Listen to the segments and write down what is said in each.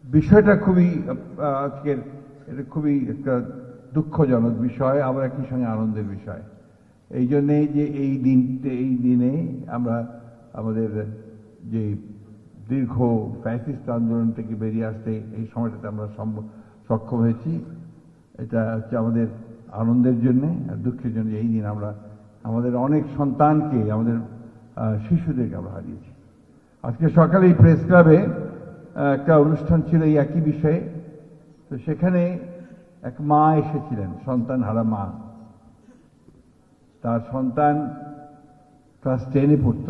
বিষয়টা খুবই আজকের এটা খুবই একটা দুঃখজনক বিষয়, আবার একই সঙ্গে আনন্দের বিষয়। এই জন্যে যে এই দিনে আমরা আমাদের যে দীর্ঘ ফ্যাসিস্ট আন্দোলন থেকে বেরিয়ে আসতে এই সময়টাতে আমরা সক্ষম হয়েছি, এটা হচ্ছে আমাদের আনন্দের জন্যে। আর দুঃখের জন্য এই দিন আমরা আমাদের অনেক সন্তানকে, আমাদের শিশুদেরকে আমরা হারিয়েছি। আজকে সকালে এই প্রেস ক্লাবে একটা অনুষ্ঠান ছিল এই একই বিষয়ে। তো সেখানে এক মা এসেছিলেন, সন্তান হারা মা। তার সন্তান ক্লাস 10-এ পড়ত।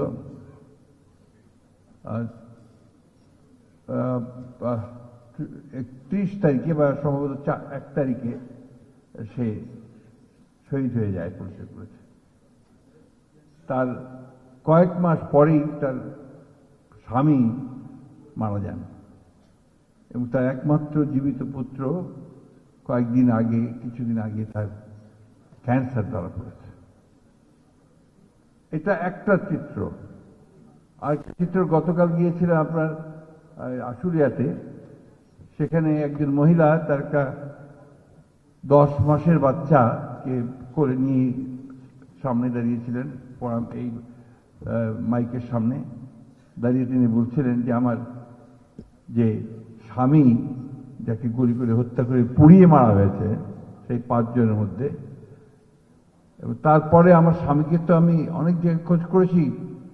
31 তারিখে বা সম্ভবত 1 তারিখে সে শহীদ হয়ে যায় পুলিশে করেছে। তার কয়েক মাস পরেই তার স্বামী মারা যান এবং তার একমাত্র জীবিত পুত্র কিছুদিন আগে তার ক্যান্সার ধরা পড়েছে। এটা একটা চিত্র। আর চিত্র গতকাল গিয়েছিল আপনার আশুলিয়াতে। সেখানে একজন মহিলা তার একটা 10 মাসের বাচ্চাকে করে নিয়ে সামনে দাঁড়িয়েছিলেন, এই মাইকের সামনে দাঁড়িয়ে তিনি বলছিলেন যে আমার যে স্বামী, যাকে গুলি করে হত্যা করে পুড়িয়ে মারা হয়েছে সেই 5 জনের মধ্যে, এবং তারপরে আমার স্বামীকে তো আমি অনেক জায়গায় খোঁজ করেছি,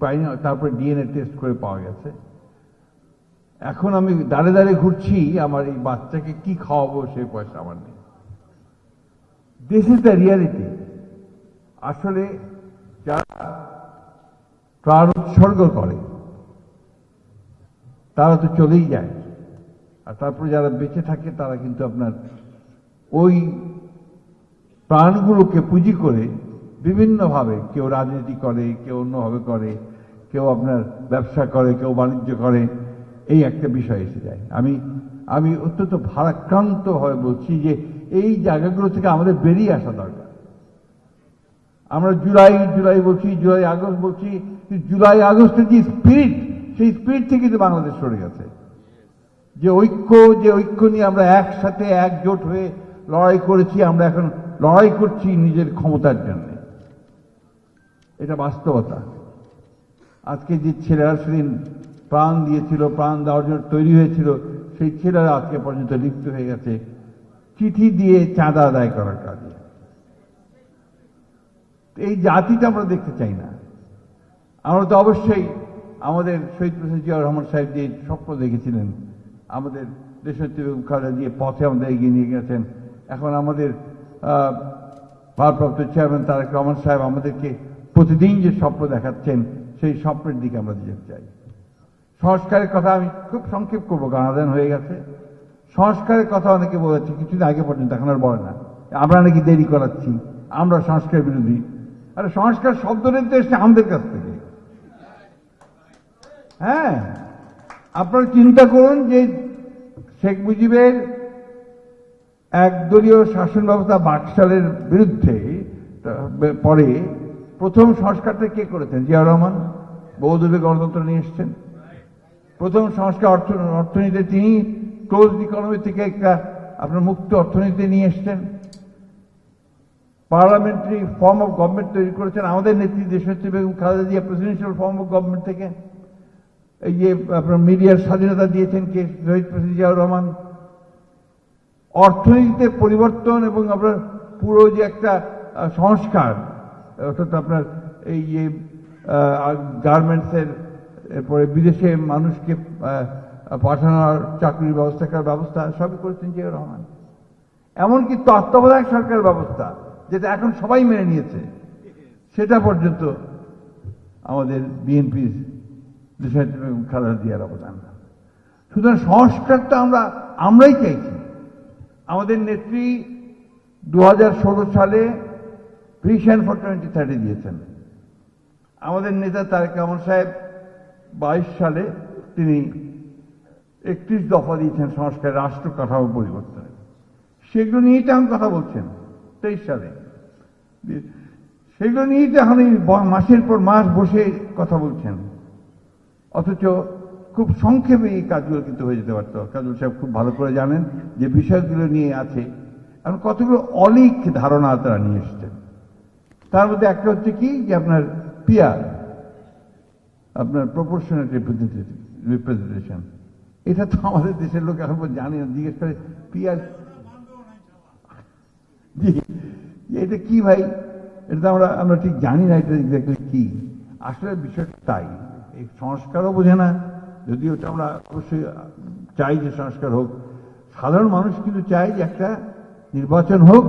পাইনি। তারপরে ডিএনএ টেস্ট করে পাওয়া গেছে। এখন আমি দাঁড়ে দাঁড়িয়ে ঘুরছি, আমার এই বাচ্চাকে কি খাওয়াবো সেই পয়সা আমার নেই। This is the reality. আসলে যারা প্রাণ উৎসর্গ করে তারা তো চলেই যায়, আর তারপরে যারা বেঁচে থাকে তারা কিন্তু আপনার ওই প্রাণগুলোকে পুঁজি করে বিভিন্নভাবে, কেউ রাজনীতি করে, কেউ অন্যভাবে করে, কেউ আপনার ব্যবসা করে, কেউ বাণিজ্য করে। এই একটা বিষয় এসে যায়। আমি অত্যন্ত ভারাক্রান্তভাবে বলছি যে এই জায়গাগুলো থেকে আমাদের বেরিয়ে আসা দরকার। আমরা জুলাই বলছি, জুলাই আগস্ট বলছি, জুলাই আগস্টের যে স্পিরিট, সেই স্পিরিট থেকে কিন্তু বাংলাদেশ সরে গেছে। যে ঐক্য নিয়ে আমরা একসাথে একজোট হয়ে লড়াই করেছি, আমরা এখন লড়াই করছি নিজের ক্ষমতার জন্য। এটা বাস্তবতা। আজকে যে ছেলেরা সেদিন প্রাণ দিয়েছিল, প্রাণ দেওয়ার জন্য তৈরি হয়েছিল, সেই ছেলেরা আজকে পর্যন্ত লিপ্ত হয়ে গেছে চিঠি দিয়ে চাঁদা আদায় করার কাজে। এই জাতিটা আমরা দেখতে চাই না। আমরা তো অবশ্যই আমাদের শহীদ প্রেসিডেন্ট জিয়াউর রহমান সাহেব যে স্বপ্ন দেখেছিলেন, আমাদের দেশনেত্রী বেগম খালেদা জিয়া পথে আমাদের এগিয়ে নিয়ে গেছেন। এখন আমাদের ভারপ্রাপ্ত চেয়ারম্যান তারেক রহমান সাহেব আমাদেরকে প্রতিদিন যে স্বপ্ন দেখাচ্ছেন, সেই স্বপ্নের দিকে আমরা যেতে চাই। সংস্কারের কথা আমি খুব সংক্ষেপ করবো, গানাদান হয়ে গেছে। সংস্কারের কথা অনেকে বলেছে কিছুদিন আগে পর্যন্ত, এখন আর বলে না। আমরা নাকি দেরি করাচ্ছি, আমরা সংস্কার বিরোধী। আরে সংস্কার শব্দটা তো এসছে আমাদের কাছ থেকে। হ্যাঁ, আপনারা চিন্তা করুন যে শেখ মুজিবের একদলীয় শাসন ব্যবস্থা বাকশালের বিরুদ্ধে পরে প্রথম সংস্কারটা কে করেছেন? জিয়াউর রহমান। বহুদলীয় গণতন্ত্র নিয়ে এসছেন। প্রথম সংস্কার অর্থনীতি তিনি ক্লোজ ইকোনমি থেকে একটা আপনার মুক্ত অর্থনীতি নিয়ে এসছেন। পার্লামেন্টারি ফর্ম অফ গভর্নমেন্ট তৈরি করেছেন আমাদের নেত্রী দেশনেত্রী Begum Khaleda Zia, presidential form of government থেকে। এই যে আপনার মিডিয়ার স্বাধীনতা দিয়েছেন কে? শহীদ প্রেসিডেন্ট জিয়াউর রহমান। অর্থনীতিতে পরিবর্তন এবং আপনার পুরো যে একটা সংস্কার, অর্থাৎ আপনার এই যে গার্মেন্টসের, এরপরে বিদেশে মানুষকে পাঠানোর চাকরির ব্যবস্থা করার ব্যবস্থা, সবই করেছেন জিয়াউর রহমান। এমনকি তত্ত্বাবধায়ক সরকারের ব্যবস্থা, যেটা এখন সবাই মেনে নিয়েছে, সেটা পর্যন্ত আমাদের বিএনপির দেশনেত্রী বেগম খালেদা জিয়ার অবদান। সুতরাং সংস্কারটা আমরাই চাইছি। আমাদের নেত্রী 2016 সালে ভিশন ফর 2030 দিয়েছেন। আমাদের নেতা তারেক রহমান সাহেব 22 সালে তিনি 31 দফা দিয়েছেন সংস্কার, রাষ্ট্র কাঠামো পরিবর্তনে। সেগুলো নিয়েই তো এখন কথা বলছেন 23 সালে। সেগুলো নিয়েই তো এখন মাসের পর মাস বসে কথা বলছেন, অথচ খুব সংক্ষেপে এই কাজগুলো কিন্তু হয়ে যেতে পারতো। কাজল সাহেব খুব ভালো করে জানেন যে বিষয়গুলো নিয়ে আছে, এখন কতগুলো অলিক ধারণা তারা নিয়ে এসছেন। তার মধ্যে একটা হচ্ছে কি যে আপনার পিআর, আপনার প্রপোর্শনাল রিপ্রেজেন্টেশন, এটা তো আমাদের দেশের লোক এখন জানে না, জিজ্ঞেস করে পিআর জি এটা কি ভাই, এটা তো আমরা ঠিক জানি না এটা এক্স্যাক্টলি কি। আসলে বিষয়টা তাই, এই সংস্কারও বোঝে না, যদিও এটা আমরা অবশ্যই চাই যে সংস্কার হোক। সাধারণ মানুষ কিন্তু চাই যে একটা নির্বাচন হোক,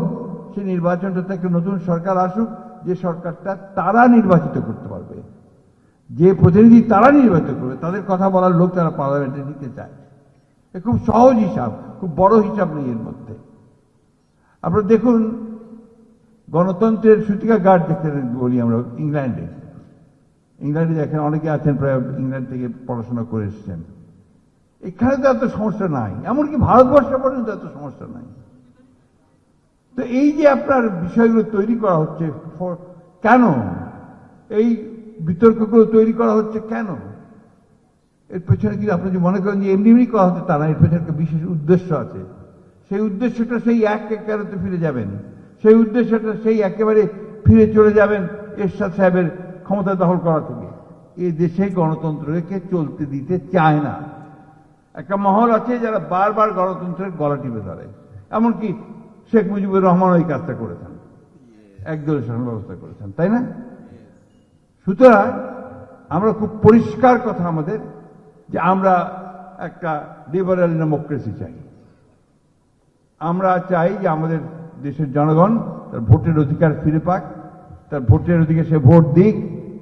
সেই নির্বাচনটাতে একটা নতুন সরকার আসুক, যে সরকারটা তারা নির্বাচিত করতে পারবে, যে প্রতিনিধি তারা নির্বাচিত করবে, তাদের কথা বলার লোক তারা পার্লামেন্টে নিতে চায়। এ খুব সহজ হিসাব, খুব বড় হিসাব নেই এর মধ্যে। আপনারা দেখুন, গণতন্ত্রের সূতিকাগার দেখতে বলি আমরা ইংল্যান্ডে দেখেন, অনেকে আছেন প্রায় ইংল্যান্ড থেকে পড়াশোনা করে এসছেন। এখানে তো এত সমস্যা নাই, এমনকি ভারতবর্ষ পর্যন্ত এত সমস্যা নাই। তো এই যে আপনার বিষয়গুলো তৈরি করা হচ্ছে, কেন এই বিতর্কগুলো তৈরি করা হচ্ছে, কেন এর পেছনে কি আপনি যে মনে করেন যে এমনি এমনি করা হচ্ছে তা না, এর পেছনে একটা বিশেষ উদ্দেশ্য আছে। সেই উদ্দেশ্যটা সেই একেবারে ফিরে যাবেন, সেই উদ্দেশ্যটা সেই একেবারে ফিরে চলে যাবেন এরশাদ সাহেবের ক্ষমতা দখল করা থেকে। এই দেশে গণতন্ত্রকে চলতে দিতে চায় না। একটা মহল আছে যারা বারবার গণতন্ত্রের গলা টিপে ধরে, এমনকি শেখ মুজিবুর রহমান ওই কাজটা করেছেন, একদলীয় শাসন ব্যবস্থা করেছেন, তাই না? সুতরাং আমরা খুব পরিষ্কার কথা আমাদের যে আমরা একটা লিবারেল ডেমোক্রেসি চাই। আমরা চাই যে আমাদের দেশের জনগণ তার ভোটের অধিকার ফিরে পাক, তার ভোটের অধিকার সে ভোট দিক,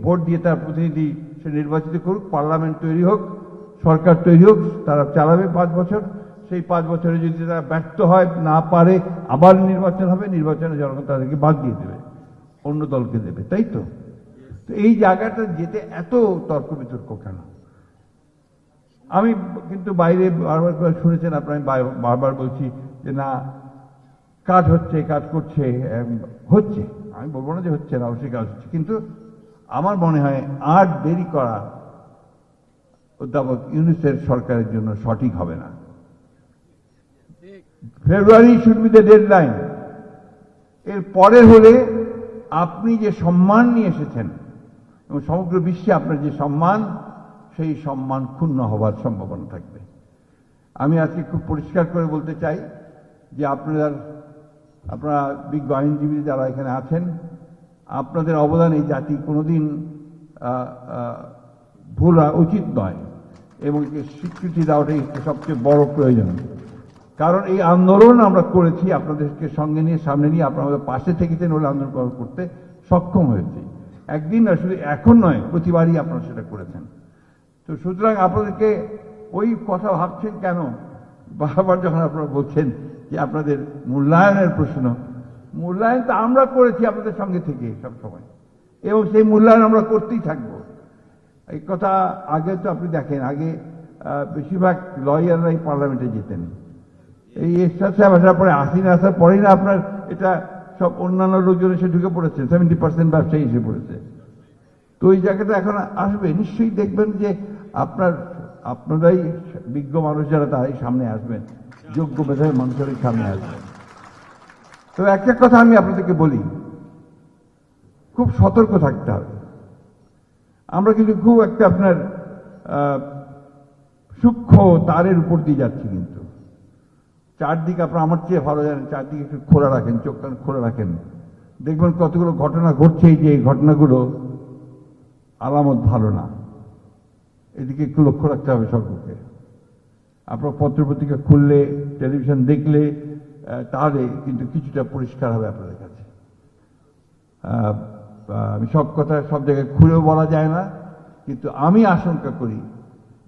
ভোট দিয়ে তার প্রতিনিধি সে নির্বাচিত করুক, পার্লামেন্ট তৈরি হোক, সরকার তৈরি হোক, তারা চালাবে 5 বছর। সেই 5 বছরে যদি তারা ব্যর্থ হয়, না পারে, আবার নির্বাচন হবে, নির্বাচনে জনগণ তাদেরকে বাদ দিয়ে দেবে, অন্য দলকে দেবে, তাই তো? তো এই জায়গাটা যেতে এত তর্ক বিতর্ক কেন? আমি কিন্তু বাইরে বারবার করে শুনেছেন আপনার, আমি বারবার বলছি যে না, কাজ হচ্ছে, কাজ করছে, হচ্ছে, আমি বলবো না যে হচ্ছে না, অবশ্যই কাজ হচ্ছে, কিন্তু আমার মনে হয় আর দেরি করা অধ্যাপক ইউনূসের সরকারের জন্য সঠিক হবে না। ফেব্রুয়ারি শুড বি দ্য ডেডলাইন। এর পরে হলে আপনি যে সম্মান নিয়ে এসেছেন এবং সমগ্র বিশ্বে আপনার যে সম্মান, সেই সম্মান ক্ষুণ্ণ হবার সম্ভাবনা থাকবে। আমি আজকে খুব পরিষ্কার করে বলতে চাই যে আপনারা বিজ্ঞ আইনজীবী যারা এখানে আছেন, আপনাদের অবদান এই জাতি কোনোদিন ভোলা উচিত নয়, এবং স্বীকৃতি দেওয়াটাই সবচেয়ে বড় প্রয়োজন। কারণ এই আন্দোলন আমরা করেছি আপনাদেরকে সঙ্গে নিয়ে, সামনে নিয়ে, আপনারা আমাদের পাশে থেকেছেন বলে আন্দোলন করতে সক্ষম হয়েছি। একদিন আসলে এখন নয়, প্রতিবারই আপনারা সেটা করেছেন। তো সুতরাং আপনাদেরকে ওই কথা ভাবছেন কেন বারবার, যখন আপনারা বলছেন যে আপনাদের মূল্যায়নের প্রশ্ন, মূল্যায়ন তো আমরা করেছি আপনাদের সঙ্গে থেকে সবসময়, এবং সেই মূল্যায়ন আমরা করতেই থাকবো। এই কথা আগে তো আপনি দেখেন, আগে বেশিরভাগ লয়াররাই পার্লামেন্টে যেতেন। এই এরশাদ সাহেব আসার পরে, হাসিনা আসার পরেই না আপনার এটা সব অন্যান্য লোকজন এসে ঢুকে পড়েছে, 70% ব্যবসায়ী এসে পড়েছে। তো ওই জায়গাটা এখন আসবে, নিশ্চয়ই দেখবেন যে আপনারাই বিজ্ঞ মানুষ যারা, তারাই সামনে আসবেন, যোগ্য মেধাবী মানুষেরই সামনে আসবেন। তো একটা কথা আমি আপনাদেরকে বলি, খুব সতর্ক থাকতে হবে। আমরা কিন্তু খুব একটা আপনার সূক্ষ্ম তারের উপর দিয়ে যাচ্ছি, কিন্তু চারদিকে আপনার আমার চেয়ে ভালো জানেন, চারদিকে একটু খোলা রাখেন, চোখ কান খোলা রাখেন, দেখবেন কতগুলো ঘটনা ঘটছে, যে এই ঘটনাগুলো আলামত ভালো না। এদিকে একটু লক্ষ্য রাখতে হবে সর্বকে। আপনার পত্রপত্রিকা খুললে, টেলিভিশন দেখলে, তাহলে কিন্তু কিছুটা পরিষ্কার হবে আপনাদের কাছে। আমি সব কথা সব জায়গায় খুলেও বলা যায় না, কিন্তু আমি আশঙ্কা করি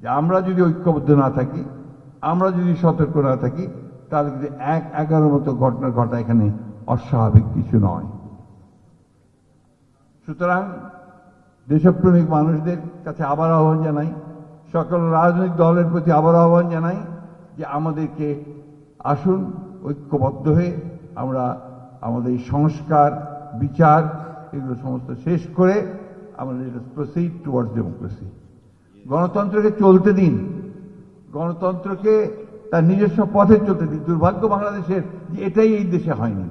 যে আমরা যদি ঐক্যবদ্ধ না থাকি, আমরা যদি সতর্ক না থাকি, তাহলে কিন্তু 1-11 মতো ঘটনা ঘটা এখানে অস্বাভাবিক কিছু নয়। সুতরাং দেশপ্রেমিক মানুষদের কাছে আবার আহ্বান জানাই, সকল রাজনৈতিক দলের প্রতি আবার আহ্বান জানাই যে আমাদেরকে আসুন ঐক্যবদ্ধ হয়ে আমরা আমাদের এই সংস্কার, বিচার, এগুলো সমস্ত শেষ করে আমরা প্রসিড টুয়ার্ডস ডেমোক্রেসি। গণতন্ত্রকে চলতে দিন, গণতন্ত্রকে তার নিজস্ব পথে চলতে দিন। দুর্ভাগ্য বাংলাদেশের যে এটাই এই দেশে হয়নি।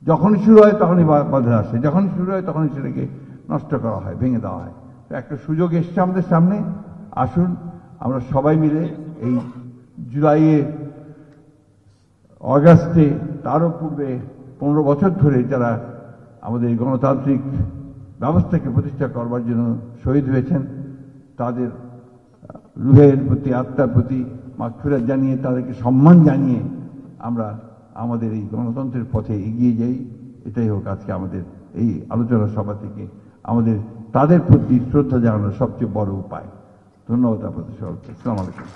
যখনই শুরু হয় তখনই বাধা আসে, যখনই শুরু হয় তখনই সেটাকে নষ্ট করা হয়, ভেঙে দেওয়া হয়। তো একটা সুযোগ এসছে আমাদের সামনে, আসুন আমরা সবাই মিলে এই জুলাইয়ে, অগাস্টে, তারও পূর্বে 15 বছর ধরে যারা আমাদের এই গণতান্ত্রিক ব্যবস্থাকে প্রতিষ্ঠা করবার জন্য শহীদ হয়েছেন, তাদের রুহের প্রতি, আত্মার প্রতি মাগফিরাত জানিয়ে, তাদেরকে সম্মান জানিয়ে আমরা আমাদের এই গণতন্ত্রের পথে এগিয়ে যাই। এটাই হোক আজকে আমাদের এই আলোচনা সভা থেকে আমাদের তাদের প্রতি শ্রদ্ধা জানানোর সবচেয়ে বড় উপায়। ধন্যবাদ আপনাদের সবাইকে। আসসালামু আলাইকুম।